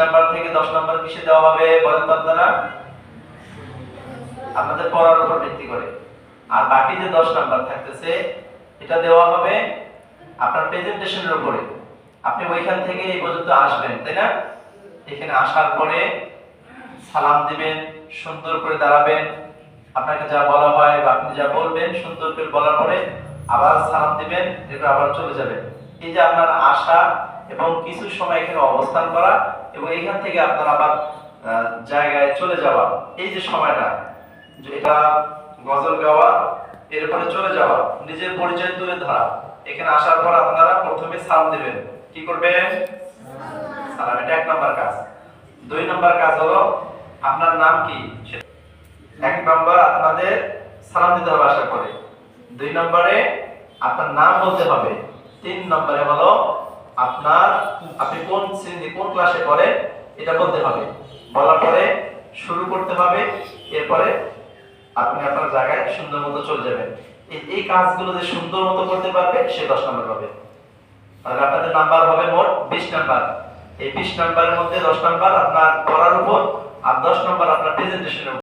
Number থেকে 10 number কিসে দেওয়া হবে বলেন তো আপনারা? আপনাদের পড়ার উপর ভিত্তি করে। আর বাকি যে 10 নাম্বার থাকতেছে এটা দেওয়া হবে আপনার প্রেজেন্টেশনের উপরে। আপনি ওইখান থেকে এই পর্যন্ত আসবেন, তাই না? এখানে আসার পরে সালাম দিবেন, সুন্দর করে দাঁড়াবেন, আপনাকে যা বলা হয় বা আপনি যা বলবেন সুন্দর করে বলার পরে আবার সালাম দিবেন, এরপর আবার চলে যাবেন। এই যে আপনার আসা এবং কিছু সময় এখানে অবস্থান করা এবং এখান থেকে আপনার আবার জায়গায় চলে যাওয়া, এই যে সময়টা, যে এটা গজল গাওয়া, এরপরে চলে যাওয়া, নিজের পরিচয় তুলে ধরা। এখানে আসার পর আপনারা প্রথমে সালাম দিবেন। কি করবেন? সালাম। এটা 1 নাম্বার কাজ। 2 নাম্বার কাজ হলো আপনার নাম কি। 1 নাম্বার আপনাদের সালাম দিতে হবে আসার পরে। 2 নম্বরে আপনার নাম বলতে হবে। 3 নম্বরে হলো আপনি কোন শ্রেণী কোন ক্লাসে পড়েন এটা বলতে হবে। বলার পরে শুরু করতে হবে, এরপরে আপনি আপনার জায়গায় সুন্দর মতো চলে যাবেন। এই কাজগুলো যে সুন্দর মতো করতে পারবে সে 10 নাম্বার পাবে। আর আপনাদের নাম্বার হবে মোট 20 নাম্বার। এই 20 নাম্বারের মধ্যে 10 নাম্বার আপনার পড়ার উপর আর 10 নাম্বার আপনার প্রেজেন্টেশনের উপর।